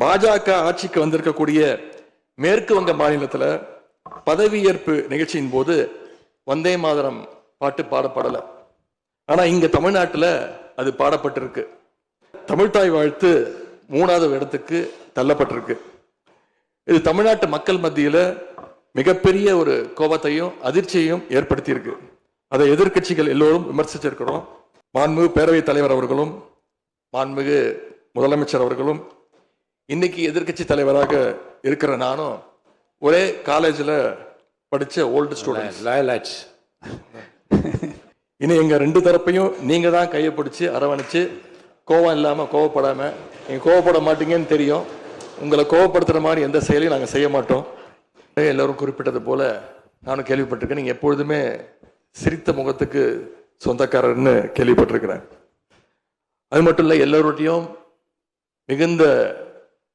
பாஜக ஆட்சிக்கு வந்திருக்கக்கூடிய மேற்கு வங்க மாநிலத்துல பதவியேற்பு நிகழ்ச்சியின் போது வந்தே மாதரம் பாட்டு பாடப்படல. ஆனா இங்க தமிழ்நாட்டுல அது பாடப்பட்டிருக்கு. தமிழ்தாய் வாழ்த்து 3வது இடத்துக்கு தள்ளப்பட்டிருக்கு. இது தமிழ்நாட்டு மக்கள் மத்தியில மிகப்பெரிய ஒரு கோபத்தையும் அதிர்ச்சியையும் ஏற்படுத்தி இருக்கு. அதை எதிர்கட்சிகள் எல்லோரும் விமர்சிச்சிருக்கிறோம். மாண்புமிகு பேரவைத் தலைவர் அவர்களும் மாண்புமிகு முதலமைச்சர் அவர்களும் இன்னைக்கு எதிர்கட்சி தலைவராக இருக்கிற நானும் ஒரே காலேஜில் படிச்ச ஓல்டு ஸ்டூடெண்ட். இனி எங்க 2 தரப்பையும் நீங்க தான் கையை பிடிச்சி அரவணைச்சு கோவம் இல்லாம கோவப்படாம, நீங்க கோவப்பட மாட்டீங்கன்னு தெரியும், உங்களை கோவப்படுத்துற மாதிரி எந்த செயலையும் நாங்கள் செய்ய மாட்டோம். எல்லாரும் குறிப்பிட்டது போல நானும் கேள்விப்பட்டிருக்கேன், நீங்க எப்பொழுதுமே சிரித்த முகத்துக்கு சொந்தக்காரர்னு கேள்விப்பட்டிருக்கிறேன். அது மட்டும் இல்லை, எல்லோருடையும் மிகுந்த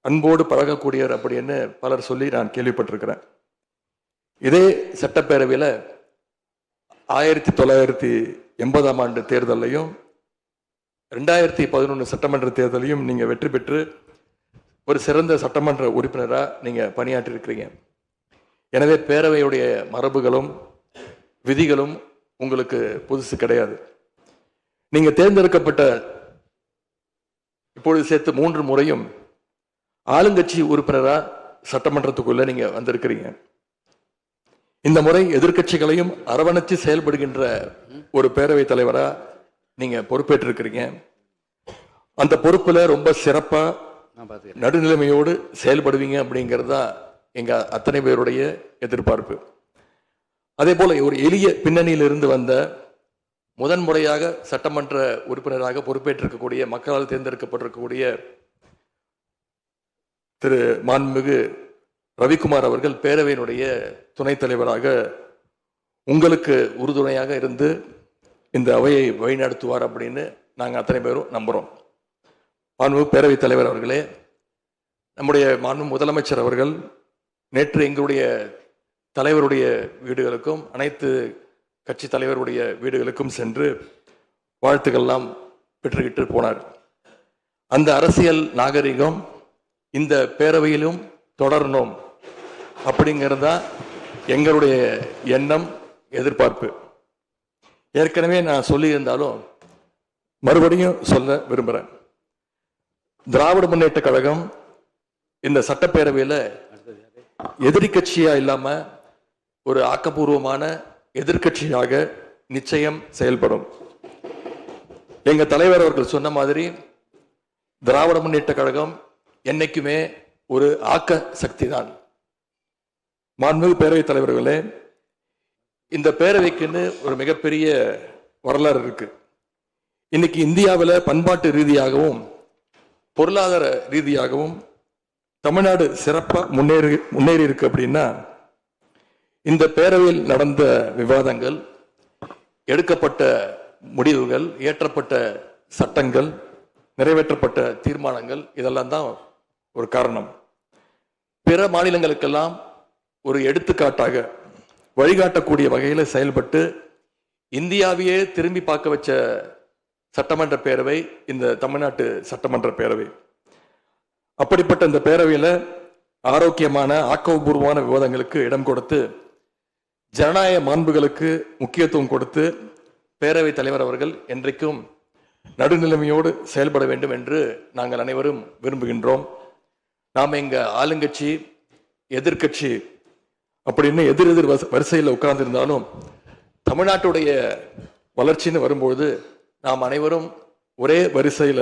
அன்போடு பழகக்கூடியவர் அப்படின்னு பலர் சொல்லி நான் கேள்விப்பட்டிருக்கிறேன். இதே சட்டப்பேரவையில் 1980ஆம் ஆண்டு தேர்தலையும் 2011 சட்டமன்ற தேர்தலையும் நீங்க வெற்றி பெற்று ஒரு சிறந்த சட்டமன்ற உறுப்பினராக நீங்க பணியாற்றி இருக்கிறீங்க. எனவே பேரவையுடைய மரபுகளும் விதிகளும் உங்களுக்கு புதுசு கிடையாது. நீங்க தேர்ந்தெடுக்கப்பட்ட இப்பொழுது சேர்த்து 3 முறையும் ஆளுங்கட்சி உறுப்பினரா சட்டமன்றத்துக்குள்ள நீங்க வந்திருக்கிறீங்க. இந்த முறை எதிர்கட்சிகளையும் அரவணைச்சு செயல்படுகின்ற ஒரு பேரவைத் தலைவரா நீங்க பொறுப்பேற்றிருக்கிறீங்க. அந்த பொறுப்புல ரொம்ப சிறப்பா நடுநிலைமையோடு செயல்படுவீங்க அப்படிங்கிறதா எங்க அத்தனை பேருடைய எதிர்பார்ப்பு. அதே போல ஒரு எளிய பின்னணியிலிருந்து வந்த முதன்முறையாக சட்டமன்ற உறுப்பினராக பொறுப்பேற்றிருக்கக்கூடிய மக்களால் தேர்ந்தெடுக்கப்பட்டிருக்கக்கூடிய திரு மாண்புமிகு ரவிக்குமார் அவர்கள் பேரவையினுடைய துணைத் தலைவராக உங்களுக்கு உறுதுணையாக இருந்து இந்த அவையை வழிநடத்துவார் அப்படின்னு நாங்கள் அத்தனை பேரும் நம்புகிறோம். மாண்புமிகு பேரவைத் தலைவர் அவர்களே, நம்முடைய மாண்புமிகு முதலமைச்சர் அவர்கள் நேற்று எங்களுடைய தலைவருடைய வீடுகளுக்கும் அனைத்து கட்சி தலைவருடைய வீடுகளுக்கும் சென்று வாழ்த்துக்கள்லாம் பெற்றுக்கிட்டு போனார். அந்த அரசியல் நாகரிகம் இந்த பேரவையிலும் தொடரணும் அப்படிங்கிறதா எங்களுடைய எண்ணம், எதிர்பார்ப்பு. ஏற்கனவே நான் சொல்லியிருந்தாலும் மறுபடியும் சொல்ல விரும்புகிறேன். திராவிட முன்னேற்ற கழகம் இந்த சட்டப்பேரவையில் எதிரி கட்சியா இல்லாம ஒரு ஆக்கப்பூர்வமான எதிர்கட்சியாக நிச்சயம் செயல்படும். எங்க தலைவர் அவர்கள் சொன்ன மாதிரி திராவிட முன்னேற்ற கழகம் என்னைக்குமே ஒரு ஆக்க சக்தி தான். மாண்புமிகு பேரவைத் தலைவர்களே, இந்த பேரவைக்குன்னு ஒரு மிகப்பெரிய வரலாறு இருக்கு. இன்னைக்கு இந்தியாவில் பண்பாட்டு ரீதியாகவும் பொருளாதார ரீதியாகவும் தமிழ்நாடு சிறப்பாக முன்னேறி இருக்கு அப்படின்னா இந்த பேரவையில் நடந்த விவாதங்கள், எடுக்கப்பட்ட முடிவுகள், இயற்றப்பட்ட சட்டங்கள், நிறைவேற்றப்பட்ட தீர்மானங்கள், இதெல்லாம் தான் ஒரு காரணம். பிற மாநிலங்களுக்கெல்லாம் ஒரு எடுத்துக்காட்டாக வழிகாட்டக்கூடிய வகையில் செயல்பட்டு இந்தியாவையே திரும்பி பார்க்க வச்ச சட்டமன்ற பேரவை இந்த தமிழ்நாட்டு சட்டமன்ற பேரவை. அப்படிப்பட்ட இந்த பேரவையில் ஆரோக்கியமான ஆக்கப்பூர்வமான விவாதங்களுக்கு இடம் கொடுத்து ஜனநாயக மாண்புகளுக்கு முக்கியத்துவம் கொடுத்து பேரவைத் தலைவர் அவர்கள் என்றைக்கும் நடுநிலைமையோடு செயல்பட வேண்டும் என்று நாங்கள் அனைவரும் விரும்புகின்றோம். நாம் எங்க ஆளுங்கட்சி எதிர்கட்சி அப்படின்னு எதிர் வரிசையில் உட்கார்ந்திருந்தாலும் தமிழ்நாட்டுடைய வளர்ச்சின்னு வரும்போது நாம் அனைவரும் ஒரே வரிசையில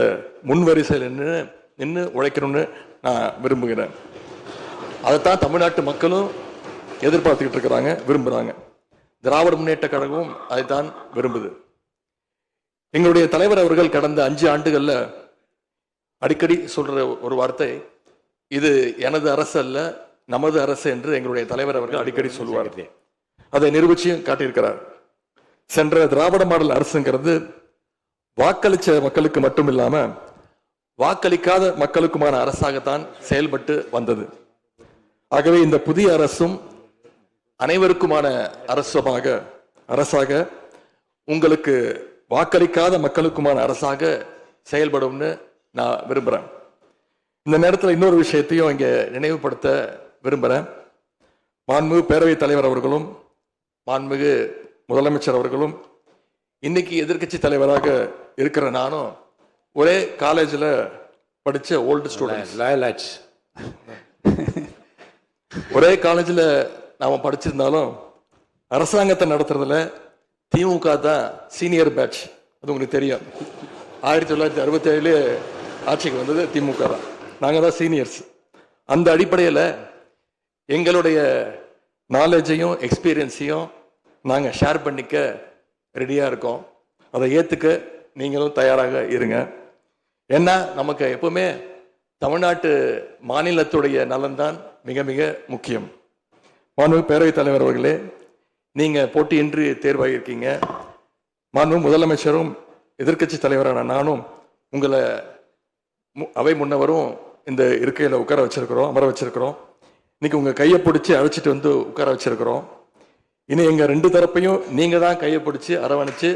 முன் வரிசையில் நின்று உழைக்கணும்னு நான் விரும்புகிறேன். அதைத்தான் தமிழ்நாட்டு மக்களும் எதிர்பார்த்துக்கிட்டு இருக்கிறாங்க, விரும்புகிறாங்க. திராவிட முன்னேற்ற கழகமும் அதைத்தான் விரும்புது. எங்களுடைய தலைவர் அவர்கள் கடந்த 5 ஆண்டுகள்ல அடிக்கடி சொல்ற ஒரு வார்த்தை, இது எனது அரசு அல்ல நமது அரசு என்று எங்களுடைய தலைவர் அவர்கள் அடிக்கடி சொல்லுவார். அதை நிரூபிச்சும் காட்டியிருக்கிறார். சென்ற திராவிட மாடல் அரசுங்கிறது வாக்களிச்ச மக்களுக்கு மட்டும் இல்லாம வாக்களிக்காத மக்களுக்குமான அரசாகத்தான் செயல்பட்டு வந்தது. ஆகவே இந்த புதிய அரசும் அனைவருக்குமான அரசாக உங்களுக்கு வாக்களிக்காத மக்களுக்குமான அரசாக செயல்படும்னு நான் விரும்புகிறேன். இந்த நேரத்தில் இன்னொரு விஷயத்தையும் இங்கே நினைவுபடுத்த விரும்புகிறேன். மாண்புமிகு பேரவைத் தலைவர் அவர்களும் மாண்புமிகு முதலமைச்சர் அவர்களும் இன்னைக்கு எதிர்க்கட்சி தலைவராக இருக்கிற நானும் ஒரே காலேஜில் படித்த ஓல்டு ஸ்டூடெண்ட்ஸ். ஒரே காலேஜில் நாம் படிச்சிருந்தாலும் அரசாங்கத்தை நடத்துறதுல திமுக தான் சீனியர் பேட்ச். அது உங்களுக்கு தெரியும். 1967 ஆட்சிக்கு வந்தது திமுக தான். நாங்கள் தான் சீனியர்ஸ். அந்த அடிப்படையில் எங்களுடைய நாலேஜையும் எக்ஸ்பீரியன்ஸையும் நாங்கள் ஷேர் பண்ணிக்க ரெடியாக இருக்கோம். அதை ஏற்றுக்க நீங்களும் தயாராக இருங்க. ஏன்னா நமக்கு எப்பவுமே தமிழ்நாட்டு மாநிலத்துடைய நலன்தான் மிக மிக முக்கியம். மாண்புமிகு பேரவைத் தலைவர் அவர்களே, நீங்கள் போட்டியின்றி தேர்வாகியிருக்கீங்க. மாண்புமிகு முதலமைச்சரும் எதிர்க்கட்சி தலைவரான நானும் உங்களை அவை முன்னவரும் இந்த இருக்கையில் உட்கார வச்சிருக்கிறோம், அமர வச்சிருக்கிறோம். இன்னைக்கு உங்கள் கையை பிடிச்சி அழைச்சிட்டு வந்து உட்கார வச்சிருக்கிறோம். இனி எங்கள் ரெண்டு தரப்பையும் நீங்கள் தான் கையை பிடிச்சி அரவணைச்சு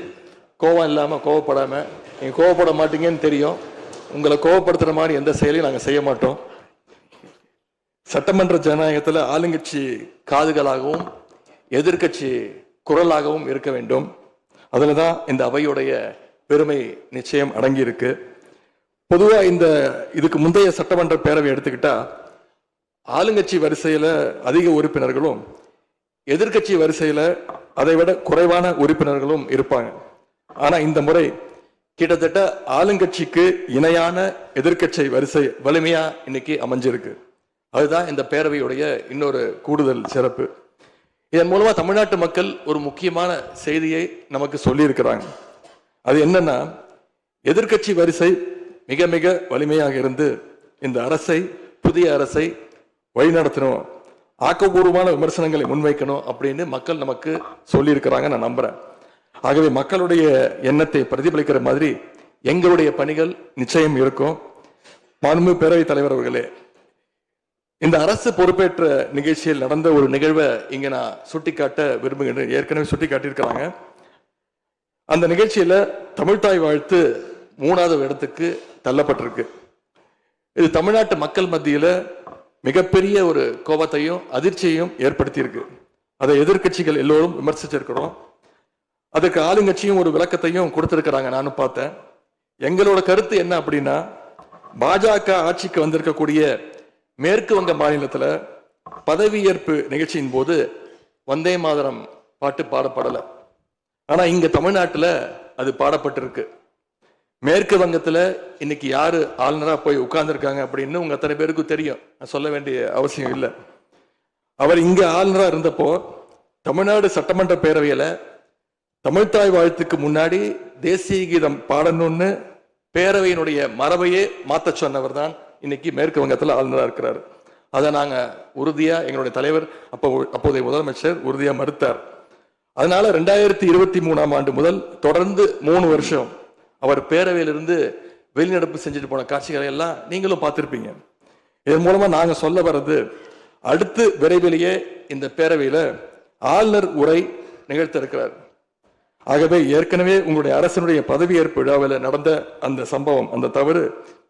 கோவம் இல்லாமல் கோவப்படாமல், நீங்கள் கோவப்பட மாட்டீங்கன்னு தெரியும். உங்களை கோவப்படுத்துகிற மாதிரி எந்த செயலையும் நாங்கள் செய்ய மாட்டோம். சட்டமன்ற ஜனநாயகத்தில் ஆளுங்கட்சி காதுகளாகவும் எதிர்கட்சி குரலாகவும் இருக்க வேண்டும். அதில் தான் இந்த அவையுடைய பெருமை நிச்சயம் அடங்கி இருக்கு. பொதுவாக இதுக்கு முந்தைய சட்டமன்ற பேரவை எடுத்துக்கிட்டா ஆளுங்கட்சி வரிசையில் அதிக உறுப்பினர்களும் எதிர்கட்சி வரிசையில் அதை விட குறைவான உறுப்பினர்களும் இருப்பாங்க. ஆனா இந்த முறை கிட்டத்தட்ட ஆளுங்கட்சிக்கு இணையான எதிர்கட்சி வரிசை வலிமையா இன்னைக்கு அமைஞ்சிருக்கு. அதுதான் இந்த பேரவையுடைய இன்னொரு கூடுதல் சிறப்பு. இதன் மூலமா தமிழ்நாட்டு மக்கள் ஒரு முக்கியமான செய்தியை நமக்கு சொல்லி இருக்கிறாங்க. அது என்னன்னா, எதிர்கட்சி வரிசை மிக மிக வலிமையாக இருந்து இந்த அரசை, புதிய அரசை வழிநடத்தணும், ஆக்கப்பூர்வமான விமர்சனங்களை முன்வைக்கணும் அப்படின்னு மக்கள் நமக்கு சொல்லி இருக்கிறாங்க. நான் நம்புறேன். ஆகவே மக்களுடைய எண்ணத்தை பிரதிபலிக்கிற மாதிரி எங்களுடைய பணிகள் நிச்சயம் இருக்கும். மாண்புமிகு பேரவைத் தலைவர் அவர்களே, இந்த அரசு பொறுப்பேற்ற நிகழ்ச்சியில் நடந்த ஒரு நிகழ்வை இங்க நான் சுட்டிக்காட்ட விரும்புகின்றேன். ஏற்கனவே சுட்டி காட்டியிருக்கிறாங்க. அந்த நிகழ்ச்சியில தமிழ்தாய் வாழ்த்து 3வது இடத்துக்கு தள்ளப்பட்டிருக்கு. இது தமிழ்நாட்டு மக்கள் மத்தியில மிகப்பெரிய ஒரு கோபத்தையும் அதிர்ச்சியையும் ஏற்படுத்தியிருக்கு. அதை எதிர்கட்சிகள் எல்லோரும் விமர்சிச்சிருக்கிறோம். அதுக்கு ஆளுங்கட்சியும் ஒரு விளக்கத்தையும் கொடுத்திருக்கிறாங்க. நானும் பார்த்தேன். எங்களோட கருத்து என்ன அப்படின்னா, பாஜக ஆட்சிக்கு வந்திருக்கக்கூடிய மேற்கு வங்க மாநிலத்தில் பதவியேற்பு நிகழ்ச்சியின் போது வந்தே மாதரம் பாட்டு பாடப்படலை. ஆனா இங்க தமிழ்நாட்டில் அது பாடப்பட்டிருக்கு. மேற்கு வங்கத்தில் இன்னைக்கு யாரு ஆளுநரா போய் உட்கார்ந்துருக்காங்க அப்படின்னு உங்க அத்தனை பேருக்கும் தெரியும். நான் சொல்ல வேண்டிய அவசியம் இல்லை. அவர் இங்க ஆளுநரா இருந்தப்போ தமிழ்நாடு சட்டமன்ற பேரவையில தமிழ்தாய் வாழ்த்துக்கு முன்னாடி தேசிய கீதம் பாடணும்னு பேரவையினுடைய மரபையே மாத்த சொன்னவர் தான் இன்னைக்கு மேற்கு வங்கத்தில் ஆளுநராக இருக்கிறார். அதை நாங்க உறுதியா, எங்களுடைய தலைவர் அப்போதைய முதலமைச்சர் உறுதியா மறுத்தார். அதனால 2023ஆம் ஆண்டு முதல் தொடர்ந்து 3 வருஷம் அவர் பேரவையிலிருந்து வெளிநடப்பு செஞ்சுட்டு போன காட்சிகளை எல்லாம் நீங்களும் பார்த்திருப்பீங்க. இதன் மூலமா நாங்க சொல்ல வர்றது, அடுத்து விரைவிலேயே இந்த பேரவையில ஆளுநர் உரை நிகழ்த்த இருக்கிறார். ஆகவே ஏற்கனவே உங்களுடைய அரசனுடைய பதவியேற்பு விழாவில் நடந்த அந்த சம்பவம், அந்த தவறு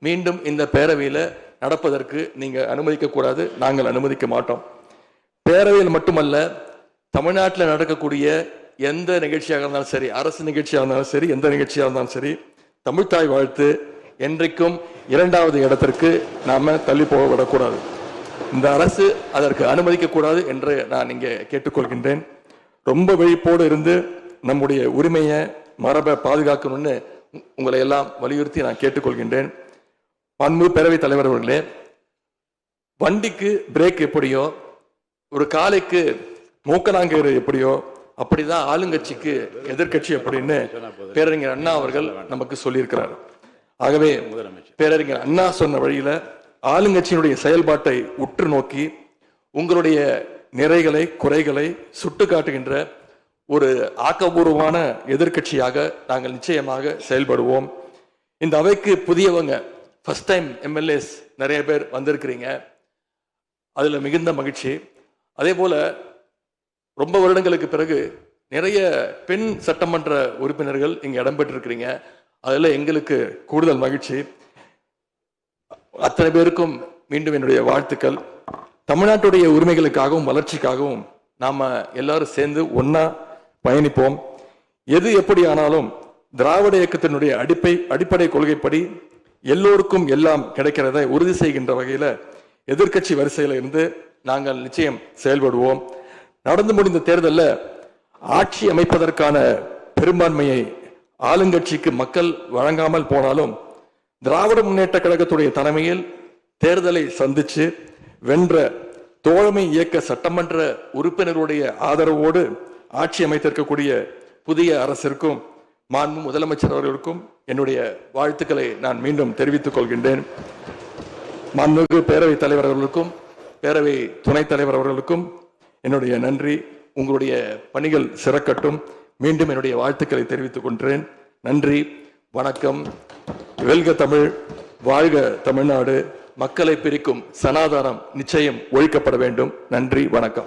மீண்டும் இந்த பேரவையில நடப்பதற்கு நீங்க அனுமதிக்க கூடாது. நாங்கள் அனுமதிக்க மாட்டோம். பேரவையில் மட்டுமல்ல, தமிழ்நாட்டில் நடக்கக்கூடிய எந்த நிகழ்ச்சியாக இருந்தாலும் சரி, அரசு நிகழ்ச்சியாக இருந்தாலும் சரி, எந்த நிகழ்ச்சியாக இருந்தாலும் சரி, தமிழ்தாய் வாழ்த்து என்றைக்கும் 2வது இடத்திற்கு நாம தள்ளி போக விடக்கூடாது. இந்த அரசு அதற்கு அனுமதிக்க கூடாது என்று நான் இங்கே கேட்டுக்கொள்கின்றேன். ரொம்ப விழிப்போடு இருந்து நம்முடைய உரிமையை, மரபை பாதுகாக்கணும்னு உங்களை எல்லாம் வலியுறுத்தி நான் கேட்டுக்கொள்கின்றேன். மாண்புமிகு பேரவைத் தலைவர் அவர்களே, வண்டிக்கு பிரேக் எப்படியோ, ஒரு காலைக்கு மூக்கனாங்கயிறு எப்படியோ, அப்படிதான் ஆளுங்கட்சிக்கு எதிர்கட்சி அப்படின்னு பேரறிஞர் அண்ணா அவர்கள் நமக்கு சொல்லியிருக்கிறார். ஆகவே பேரறிஞர் அண்ணா சொன்ன வழியில ஆளுங்கட்சியினுடைய செயல்பாட்டை உற்று நோக்கி உங்களுடைய நிறைகளை, குறைகளை சுட்டு காட்டுகின்ற ஒரு ஆக்கப்பூர்வமான எதிர்கட்சியாக நாங்கள் நிச்சயமாக செயல்படுவோம். இந்த அவைக்கு புதியவங்க, ஃபர்ஸ்ட் டைம் எம்எல்ஏஸ் நிறைய பேர் வந்திருக்கிறீங்க. அதுல மிகுந்த மகிழ்ச்சி. அதே போல ரொம்ப வருடங்களுக்கு பிறகு நிறைய பெண் சட்டமன்ற உறுப்பினர்கள் இங்க இடம்பெற்றிருக்கிறீங்க. அதுல எங்களுக்கு கூடுதல் மகிழ்ச்சி. அத்தனை பேருக்கும் மீண்டும் என்னுடைய வாழ்த்துக்கள். தமிழ்நாட்டுடைய உரிமைகளுக்காகவும் வளர்ச்சிக்காகவும் நாம எல்லாரும் சேர்ந்து ஒன்னா பயணிப்போம். எது எப்படி ஆனாலும் திராவிட இயக்கத்தினுடைய அடிப்படை கொள்கைப்படி எல்லோருக்கும் எல்லாம் கிடைக்கிறதை உறுதி செய்கின்ற வகையில் எதிர்க்கட்சி வரிசையில் இருந்து நாங்கள் நிச்சயம் செயல்படுவோம். நடந்து முடிந்த தேர்தலில் ஆட்சி அமைப்பதற்கான பெரும்பான்மையை ஆளுங்கட்சிக்கு மக்கள் வழங்காமல் போனாலும் திராவிட முன்னேற்ற கழகத்துடைய தலைமையில் தேர்தலை சந்திச்சு வென்ற தோழமை இயக்க சட்டமன்ற உறுப்பினருடைய ஆதரவோடு ஆட்சி அமைத்திருக்கக்கூடிய புதிய அரசிற்கும் மாண்பு முதலமைச்சர் அவர்களுக்கும் என்னுடைய வாழ்த்துக்களை நான் மீண்டும் தெரிவித்துக் கொள்கின்றேன். மாண்புமிகு பேரவைத் தலைவர் அவர்களுக்கும் பேரவை துணைத் தலைவர் அவர்களுக்கும் என்னுடைய நன்றி. உங்களுடைய பணிகள் சிறக்கட்டும். மீண்டும் என்னுடைய வாழ்த்துக்களை தெரிவித்துக் கொள்கிறேன். நன்றி, வணக்கம். வெல்க தமிழ், வாழ்க தமிழ்நாடு. மக்களை பிரிக்கும் சனாதானம் நிச்சயம் ஒழிக்கப்பட வேண்டும். நன்றி, வணக்கம்.